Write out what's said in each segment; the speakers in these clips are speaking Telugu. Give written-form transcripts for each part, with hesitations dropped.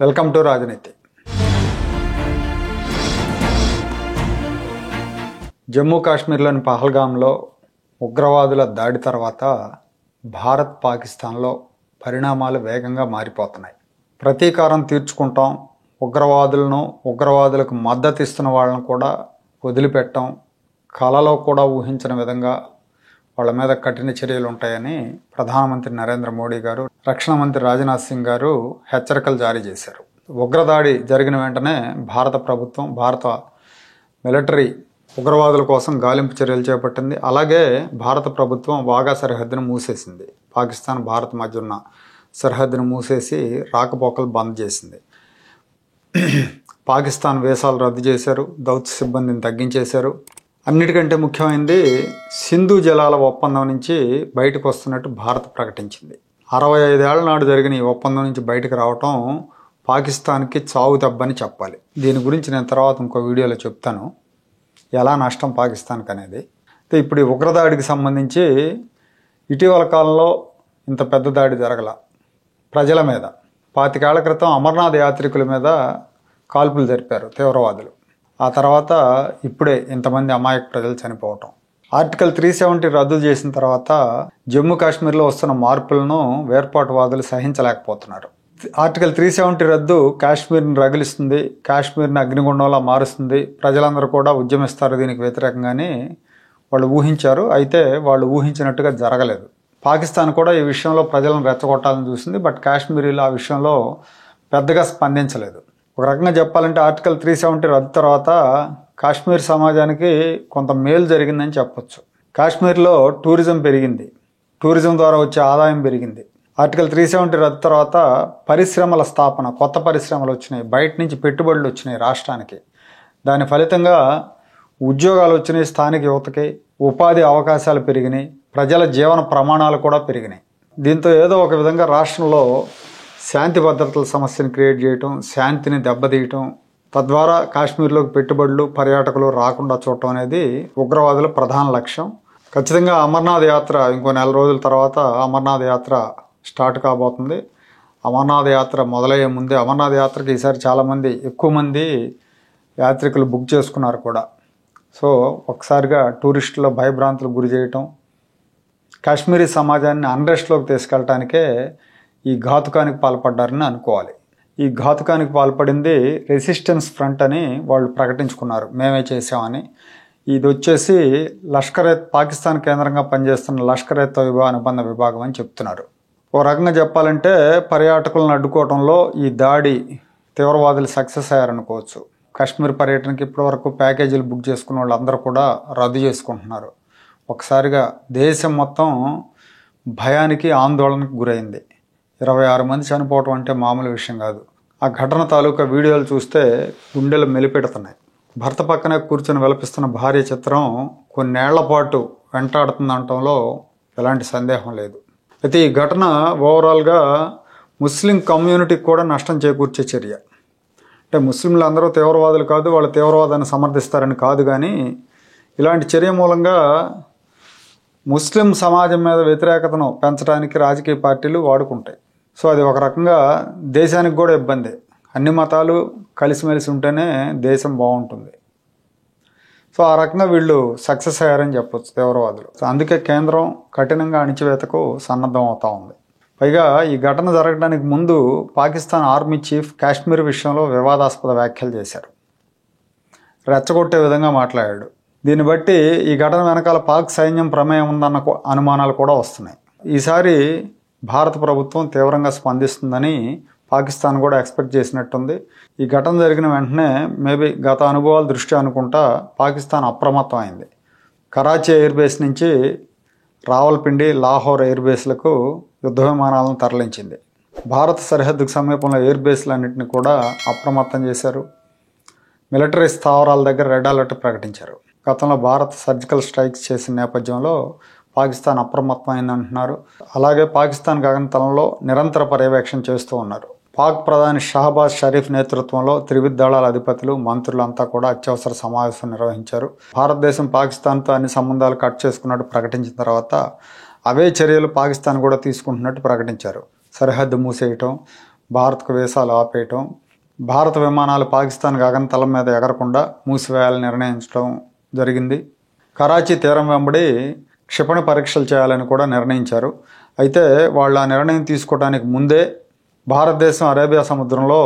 వెల్కమ్ టు రాజనీతి. జమ్మూ కాశ్మీర్లోని పహల్గామ్లో ఉగ్రవాదుల దాడి తర్వాత భారత్ పాకిస్తాన్లో పరిణామాలు వేగంగా మారిపోతున్నాయి. ప్రతీకారం తీర్చుకుంటాం, ఉగ్రవాదులకు మద్దతు ఇస్తున్న వాళ్ళను కూడా వదిలిపెట్టం, కలలో కూడా ఊహించిన విధంగా వాళ్ళ మీద కఠిన చర్యలు ఉంటాయని ప్రధానమంత్రి నరేంద్ర మోడీ గారు, రక్షణ మంత్రి రాజ్నాథ్ సింగ్ గారు హెచ్చరికలు జారీ చేశారు. ఉగ్రదాడి జరిగిన వెంటనే భారత మిలిటరీ ఉగ్రవాదుల కోసం గాలింపు చర్యలు చేపట్టింది. అలాగే భారత ప్రభుత్వం వాఘా సరిహద్దును మూసేసింది. పాకిస్తాన్ భారత్ మధ్య ఉన్న సరిహద్దును మూసేసి రాకపోకలు బంద్ చేసింది. పాకిస్తాన్ వీసాలు రద్దు చేశారు, దౌత్య సిబ్బందిని తగ్గించేశారు. అన్నిటికంటే ముఖ్యమైనది సింధు జలాల ఒప్పందం నుంచి బయటకు వస్తున్నట్టు భారత్ ప్రకటించింది. 65 ఏళ్ల నాడు జరిగిన ఈ ఒప్పందం నుంచి బయటకు రావటం పాకిస్తాన్కి చావు దెబ్బని చెప్పాలి. దీని గురించి నేను తర్వాత ఇంకో వీడియోలో చెప్తాను, ఎలా నష్టం పాకిస్తాన్కి అనేది. ఇప్పుడు ఈ ఉగ్రదాడికి సంబంధించి ఇటీవల కాలంలో ఇంత పెద్ద దాడి జరగల. ప్రజల మీద 25 ఏళ్ల క్రితం అమర్నాథ్ యాత్రికుల మీద కాల్పులు జరిపారు తీవ్రవాదులు. ఆ తర్వాత ఇప్పుడే ఇంతమంది అమాయక ప్రజలు చనిపోవటం. ఆర్టికల్ 370 రద్దు చేసిన తర్వాత జమ్మూ కాశ్మీర్లో వస్తున్న మార్పులను వేర్పాటువాదులు సహించలేకపోతున్నారు. ఆర్టికల్ 370 రద్దు కాశ్మీర్ని రగిలిస్తుంది, కాశ్మీర్ని అగ్నిగుండంలా మారుస్తుంది, ప్రజలందరూ కూడా ఉద్యమిస్తారు దీనికి వ్యతిరేకంగానే వాళ్ళు ఊహించారు. అయితే వాళ్ళు ఊహించినట్టుగా జరగలేదు. పాకిస్తాన్ కూడా ఈ విషయంలో ప్రజలను రెచ్చగొట్టాలని చూసింది, బట్ కాశ్మీరీలు ఆ విషయంలో పెద్దగా స్పందించలేదు. ఒక రకంగా చెప్పాలంటే ఆర్టికల్ 370 రద్దు తర్వాత కాశ్మీర్ సమాజానికి కొంత మేలు జరిగిందని చెప్పొచ్చు. కాశ్మీర్లో టూరిజం పెరిగింది, టూరిజం ద్వారా వచ్చే ఆదాయం పెరిగింది. ఆర్టికల్ 370 రద్దు తర్వాత పరిశ్రమల స్థాపన, కొత్త పరిశ్రమలు వచ్చినాయి, బయట నుంచి పెట్టుబడులు వచ్చినాయి రాష్ట్రానికి. దాని ఫలితంగా ఉద్యోగాలు వచ్చినాయి, స్థానిక యువతకి ఉపాధి అవకాశాలు పెరిగినాయి, ప్రజల జీవన ప్రమాణాలు కూడా పెరిగినాయి. దీంతో ఏదో ఒక విధంగా రాష్ట్రంలో శాంతి భద్రతల సమస్యను క్రియేట్ చేయటం, శాంతిని దెబ్బతీయటం, తద్వారా కాశ్మీర్లోకి పెట్టుబడులు, పర్యాటకులు రాకుండా చూడటం అనేది ఉగ్రవాదుల ప్రధాన లక్ష్యం. ఖచ్చితంగా అమర్నాథ్ యాత్ర ఇంకో 4 రోజుల తర్వాత అమర్నాథ్ యాత్ర స్టార్ట్ కాబోతుంది. అమర్నాథ్ యాత్ర మొదలయ్యే ముందే అమర్నాథ్ యాత్రకి ఈసారి ఎక్కువ మంది యాత్రికులు బుక్ చేసుకున్నారు కూడా. సో ఒకసారిగా టూరిస్టుల భయభ్రాంతులకు గురి చేయటం, కాశ్మీరీ సమాజాన్ని అన్రెస్ట్లోకి తీసుకెళ్ళటానికే ఈ ఘాతుకానికి పాల్పడ్డారని అనుకోవాలి. ఈ ఘాతుకానికి పాల్పడింది రెసిస్టెన్స్ ఫ్రంట్ అని వాళ్ళు ప్రకటించుకున్నారు, మేమే చేసామని. ఇది వచ్చేసి పాకిస్తాన్ కేంద్రంగా పనిచేస్తున్న లష్కర్ ఎ తోయిబా అనుబంధ విభాగం అని చెప్తున్నారు. ఓ రకంగా చెప్పాలంటే పర్యాటకులను అడ్డుకోవడంలో ఈ దాడి తీవ్రవాదులు సక్సెస్ అయ్యారనుకోవచ్చు. కాశ్మీర్ పర్యటనకి ఇప్పటివరకు ప్యాకేజీలు బుక్ చేసుకున్న వాళ్ళందరూ కూడా రద్దు చేసుకుంటున్నారు. ఒకసారిగా దేశం మొత్తం భయానికి, ఆందోళనకు గురైంది. 26 మంది చనిపోవటం అంటే మామూలు విషయం కాదు. ఆ ఘటన తాలూకా వీడియోలు చూస్తే గుండెలు మెలిపెడుతున్నాయి. భర్త పక్కనే కూర్చొని విలపిస్తున్న భార్య చిత్రం కొన్నేళ్ల పాటు వెంటాడుతుందనటంలో ఎలాంటి సందేహం లేదు. అయితే ఈ ఘటన ఓవరాల్గా ముస్లిం కమ్యూనిటీకి కూడా నష్టం చేకూర్చే చర్య. అంటే ముస్లింలు అందరూ తీవ్రవాదులు కాదు, వాళ్ళు తీవ్రవాదాన్ని సమర్థిస్తారని కాదు, కానీ ఇలాంటి చర్య మూలంగా ముస్లిం సమాజం మీద వ్యతిరేకతను పెంచడానికి రాజకీయ పార్టీలు వాడుకుంటాయి. సో అది ఒక రకంగా దేశానికి కూడా ఇబ్బంది. అన్ని మతాలు కలిసిమెలిసి ఉంటేనే దేశం బాగుంటుంది. సో ఆ రకంగా వీళ్ళు సక్సెస్ అయ్యారని చెప్పొచ్చు తీవ్రవాదులు. సో అందుకే కేంద్రం కఠినంగా అణిచివేతకు సన్నద్ధం అవుతూ ఉంది. పైగా ఈ ఘటన జరగడానికి ముందు పాకిస్తాన్ ఆర్మీ చీఫ్ కాశ్మీర్ విషయంలో వివాదాస్పద వ్యాఖ్యలు చేశారు, రెచ్చగొట్టే విధంగా మాట్లాడాడు. దీన్ని బట్టి ఈ ఘటన వెనకాల పాక్ సైన్యం ప్రమేయం ఉందన్న అనుమానాలు కూడా వస్తున్నాయి. ఈసారి భారత ప్రభుత్వం తీవ్రంగా స్పందిస్తుందని పాకిస్తాన్ కూడా ఎక్స్పెక్ట్ చేసినట్టుంది. ఈ ఘటన జరిగిన వెంటనే మేబీ గత అనుభవాల దృష్ట్యా అనుకుంటా పాకిస్తాన్ అప్రమత్తం అయింది. కరాచీ ఎయిర్ బేస్ నుంచి రావల్పిండి, లాహోర్ ఎయిర్ బేస్లకు యుద్ధ విమానాలను తరలించింది. భారత సరిహద్దుకు సమీపంలో ఎయిర్ బేస్లన్నింటినీ కూడా అప్రమత్తం చేశారు. మిలిటరీ స్థావరాల దగ్గర రెడ్ అలర్ట్ ప్రకటించారు. గతంలో భారత్ సర్జికల్ స్ట్రైక్స్ చేసిన నేపథ్యంలో పాకిస్తాన్ అప్రమత్తమైందంటున్నారు. అలాగే పాకిస్తాన్ గగనతలంలో నిరంతర పర్యవేక్షణ చేస్తూ ఉన్నారు. పాక్ ప్రధాని షహబాజ్ షరీఫ్ నేతృత్వంలో త్రివిధ దళాల అధిపతులు, మంత్రులంతా కూడా అత్యవసర సమావేశం నిర్వహించారు. భారతదేశం పాకిస్తాన్తో అన్ని సంబంధాలు కట్ చేసుకున్నట్టు ప్రకటించిన తర్వాత అవే చర్యలు పాకిస్తాన్ కూడా తీసుకుంటున్నట్టు ప్రకటించారు. సరిహద్దు మూసేయటం, భారత్కు వీసాలు ఆపేయటం, భారత విమానాలు పాకిస్తాన్ గగనతలం మీద ఎగరకుండా మూసివేయాలని నిర్ణయించడం జరిగింది. కరాచీ తీరం వెంబడి క్షిపణి పరీక్షలు చేయాలని కూడా నిర్ణయించారు. అయితే వాళ్ళు ఆ నిర్ణయం తీసుకోవడానికి ముందే భారతదేశం అరేబియా సముద్రంలో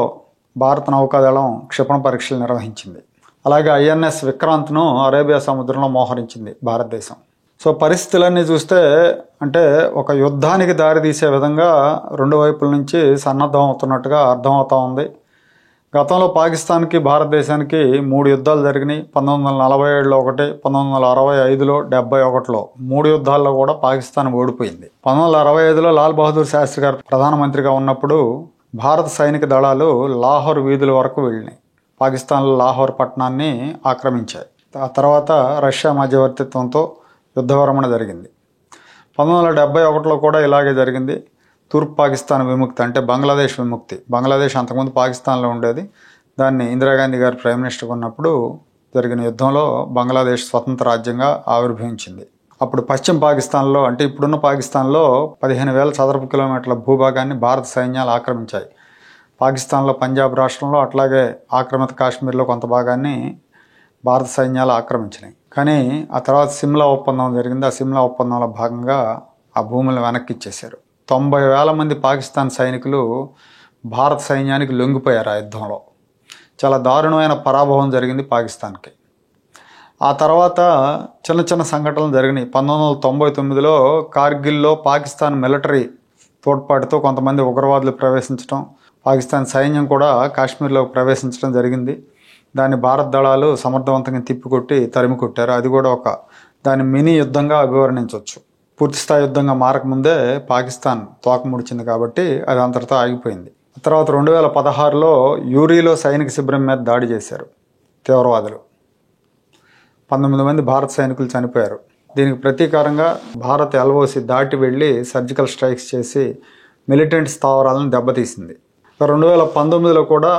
భారత నౌకాదళం క్షిపణి పరీక్షలు నిర్వహించింది. అలాగే ఐఎన్ఎస్ విక్రాంత్ను అరేబియా సముద్రంలో మోహరించింది భారతదేశం. సో పరిస్థితులన్నీ చూస్తే అంటే ఒక యుద్ధానికి దారితీసే విధంగా రెండు వైపుల నుంచి సన్నద్ధం అవుతున్నట్టుగా అర్థమవుతా ఉంది. గతంలో పాకిస్తాన్కి భారతదేశానికి 3 యుద్ధాలు జరిగినాయి. 1947లో ఒకటి, 1965లో, 71లో 3 యుద్ధాల్లో కూడా పాకిస్తాన్ ఓడిపోయింది. 1965లో లాల్ బహదూర్ శాస్త్రి గారు ప్రధానమంత్రిగా ఉన్నప్పుడు భారత సైనిక దళాలు లాహోర్ వీధుల వరకు వెళ్ళినాయి. పాకిస్తాన్లో లాహోర్ పట్టణాన్ని ఆక్రమించాయి. ఆ తర్వాత రష్యా మధ్యవర్తిత్వంతో యుద్ధ విరమణ జరిగింది. 1971లో కూడా ఇలాగే జరిగింది. తూర్పు పాకిస్తాన్ విముక్తి అంటే బంగ్లాదేశ్ విముక్తి. బంగ్లాదేశ్ అంతకుముందు పాకిస్తాన్లో ఉండేది. దాన్ని ఇందిరాగాంధీ గారు ప్రైమ్ మినిస్టర్గా ఉన్నప్పుడు జరిగిన యుద్ధంలో బంగ్లాదేశ్ స్వతంత్ర రాజ్యంగా ఆవిర్భవించింది. అప్పుడు పశ్చిమ పాకిస్తాన్లో అంటే ఇప్పుడున్న పాకిస్తాన్లో 15,000 చదరపు కిలోమీటర్ల భూభాగాన్ని భారత సైన్యాలు ఆక్రమించాయి. పాకిస్తాన్లో పంజాబ్ రాష్ట్రంలో అట్లాగే ఆక్రమిత కాశ్మీర్లో కొంత భాగాన్ని భారత సైన్యాలు ఆక్రమించినాయి. కానీ ఆ తర్వాత సిమ్లా ఒప్పందం జరిగింది. ఆ సిమ్లా ఒప్పందంలో భాగంగా ఆ భూములను వెనక్కి ఇచ్చేశారు. 90,000 మంది పాకిస్తాన్ సైనికులు భారత సైన్యానికి లొంగిపోయారు ఆ యుద్ధంలో. చాలా దారుణమైన పరాభవం జరిగింది పాకిస్తాన్కి. ఆ తర్వాత చిన్న చిన్న సంఘటనలు జరిగినాయి. 1999లో కార్గిల్లో పాకిస్తాన్ మిలిటరీ తోడ్పాటుతో కొంతమంది ఉగ్రవాదులు ప్రవేశించడం, పాకిస్తాన్ సైన్యం కూడా కాశ్మీర్లో ప్రవేశించడం జరిగింది. దాన్ని భారత దళాలు సమర్థవంతంగా తిప్పికొట్టి తరిమి కొట్టారు. అది కూడా దాన్ని మినీ యుద్ధంగా అభివర్ణించవచ్చు. పూర్తిస్థాయి యుద్ధంగా మారకముందే పాకిస్తాన్ తోక ముడిచింది కాబట్టి అది అంతటితో ఆగిపోయింది. తర్వాత 2016లో యూరీలో సైనిక శిబిరం మీద దాడి చేశారు తీవ్రవాదులు. 19 మంది భారత సైనికులు చనిపోయారు. దీనికి ప్రతీకారంగా భారత్ ఎల్ఓసి దాటి వెళ్ళి సర్జికల్ స్ట్రైక్స్ చేసి మిలిటెంట్ స్థావరాలను దెబ్బతీసింది. 2019లో కూడా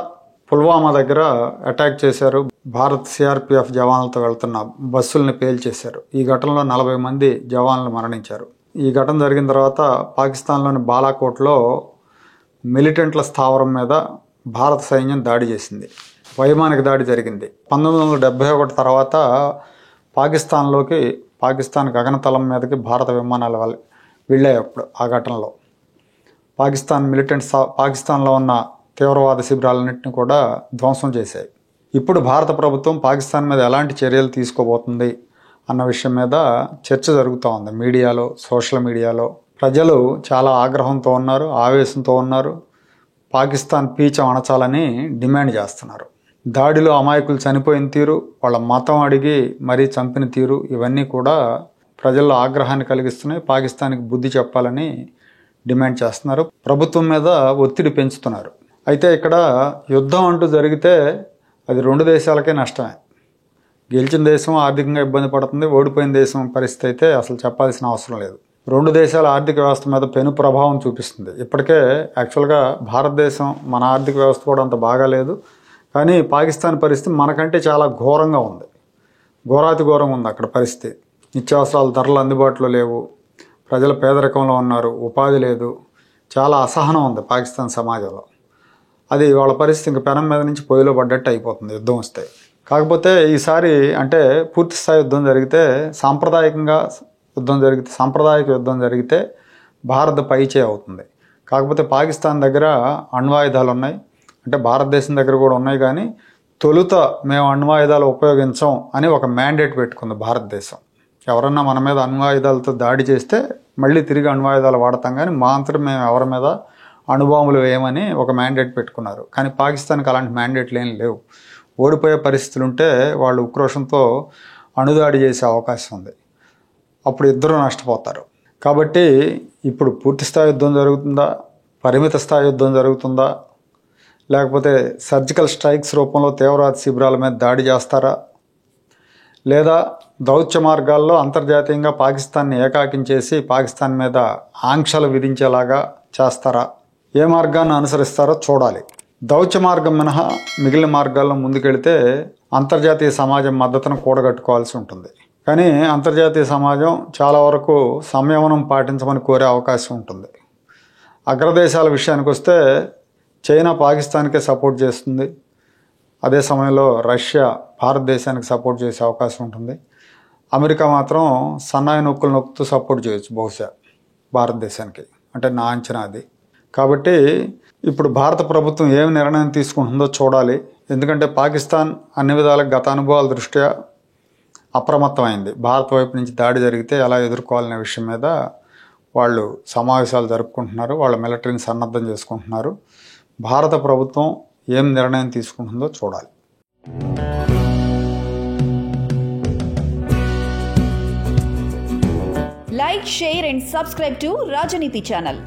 పుల్వామా దగ్గర అటాక్ చేశారు. భారత్ సిఆర్పిఎఫ్ జవాన్లతో వెళ్తున్న బస్సుల్ని పేల్చేశారు. ఈ ఘటనలో 40 మంది జవాన్లు మరణించారు. ఈ ఘటన జరిగిన తర్వాత పాకిస్తాన్లోని బాలాకోట్లో మిలిటెంట్ల స్థావరం మీద భారత సైన్యం దాడి చేసింది. వైమానిక దాడి జరిగింది. 1971 తర్వాత పాకిస్తాన్ గగనతలం మీదకి భారత విమానాలు వెళ్ళాయి. అప్పుడు ఆ ఘటనలో పాకిస్తాన్లో ఉన్న తీవ్రవాద శిబిరాలన్నింటినీ కూడా ధ్వంసం చేశాయి. ఇప్పుడు భారత ప్రభుత్వం పాకిస్తాన్ మీద ఎలాంటి చర్యలు తీసుకోబోతుంది అన్న విషయం మీద చర్చ జరుగుతూ ఉంది. మీడియాలో, సోషల్ మీడియాలో ప్రజలు చాలా ఆగ్రహంతో ఉన్నారు, ఆవేశంతో ఉన్నారు. పాకిస్తాన్ పీచం అణచాలని డిమాండ్ చేస్తున్నారు. దాడిలో అమాయకులు చనిపోయిన తీరు, వాళ్ళ మతం అడిగి మరీ చంపిన తీరు ఇవన్నీ కూడా ప్రజల్లో ఆగ్రహాన్ని కలిగిస్తున్నాయి. పాకిస్తాన్కి బుద్ధి చెప్పాలని డిమాండ్ చేస్తున్నారు. ప్రభుత్వం మీద ఒత్తిడి పెంచుతున్నారు. అయితే ఇక్కడ యుద్ధం అంటూ జరిగితే అది 2 దేశాలకే నష్టమే. గెలిచిన దేశం ఆర్థికంగా ఇబ్బంది పడుతుంది. ఓడిపోయిన దేశం పరిస్థితి అయితే అసలు చెప్పాల్సిన అవసరం లేదు. 2 దేశాల ఆర్థిక వ్యవస్థ మీద పెను ప్రభావం చూపిస్తుంది. ఇప్పటికే యాక్చువల్గా భారతదేశం మన ఆర్థిక వ్యవస్థ కూడా అంత బాగాలేదు. కానీ పాకిస్తాన్ పరిస్థితి మనకంటే చాలా ఘోరంగా ఉంది. ఘోరాతి ఘోరంగా ఉంది అక్కడ పరిస్థితి. నిత్యావసరాల ధరలు అందుబాటులో లేవు. ప్రజలు పేదరికంలో ఉన్నారు. ఉపాధి లేదు. చాలా అసహనం ఉంది పాకిస్తాన్ సమాజంలో. అది వాళ్ళ పరిస్థితి ఇంకా పెనం మీద నుంచి పొయ్యిలో పడ్డట్టు అయిపోతుంది యుద్ధం వస్తే. కాకపోతే ఈసారి అంటే పూర్తి స్థాయి యుద్ధం జరిగితే సాంప్రదాయక యుద్ధం జరిగితే భారత్ పైచే అవుతుంది. కాకపోతే పాకిస్తాన్ దగ్గర అణ్వాయుధాలు ఉన్నాయి. అంటే భారతదేశం దగ్గర కూడా ఉన్నాయి. కానీ తొలుత మేము అణ్వాయుధాలు ఉపయోగించం అని ఒక మ్యాండేట్ పెట్టుకుంది భారతదేశం. ఎవరన్నా మన మీద అణ్వాయుధాలతో దాడి చేస్తే మళ్ళీ తిరిగి అణ్వాయుధాలు వాడతాం, కానీ మా అంతటా మేము ఎవరి మీద అణుబాంబులు వేయమని ఒక మ్యాండేట్ పెట్టుకున్నారు. కానీ పాకిస్తాన్కి అలాంటి మ్యాండేట్లు ఏం లేవు. ఓడిపోయే పరిస్థితులు ఉంటే వాళ్ళు ఉక్రోషంతో అణుదాడి చేసే అవకాశం ఉంది. అప్పుడు ఇద్దరు నష్టపోతారు. కాబట్టి ఇప్పుడు పూర్తి స్థాయి యుద్ధం జరుగుతుందా, పరిమిత స్థాయి యుద్ధం జరుగుతుందా, లేకపోతే సర్జికల్ స్ట్రైక్స్ రూపంలో తీవ్రవాద శిబిరాల మీద దాడి చేస్తారా, లేదా దౌత్య మార్గాల్లో అంతర్జాతీయంగా పాకిస్తాన్ని ఏకాకించేసి పాకిస్తాన్ మీద ఆంక్షలు విధించేలాగా చేస్తారా, ఏ మార్గాన్ని అనుసరిస్తారో చూడాలి. దౌత్య మార్గం మినహా మిగిలిన మార్గాల్లో ముందుకెళ్తే అంతర్జాతీయ సమాజం మద్దతును కూడగట్టుకోవాల్సి ఉంటుంది. కానీ అంతర్జాతీయ సమాజం చాలా వరకు సంయమనం పాటించమని కోరే అవకాశం ఉంటుంది. అగ్రదేశాల విషయానికి వస్తే చైనా పాకిస్తాన్కే సపోర్ట్ చేస్తుంది. అదే సమయంలో రష్యా భారతదేశానికి సపోర్ట్ చేసే అవకాశం ఉంటుంది. అమెరికా మాత్రం సన్నాయి నొక్కులు నొక్కుతూ సపోర్ట్ చేయొచ్చు బహుశా భారతదేశానికి, అంటే నా అంచనా అది. కాబట్టి ఇప్పుడు భారత ప్రభుత్వం ఏం నిర్ణయం తీసుకుంటుందో చూడాలి. ఎందుకంటే పాకిస్తాన్ అన్ని విధాల గత అనుభవాల దృష్ట్యా అప్రమత్తమైంది. భారత వైపు నుంచి దాడి జరిగితే ఎలా ఎదుర్కోవాలనే విషయం మీద వాళ్ళు సమావేశాలు జరుపుకుంటున్నారు, వాళ్ళ మిలిటరీని సన్నద్ధం చేసుకుంటున్నారు. భారత ప్రభుత్వం ఏం నిర్ణయం తీసుకుంటుందో చూడాలి. Like, share and subscribe to Rajaniti channel.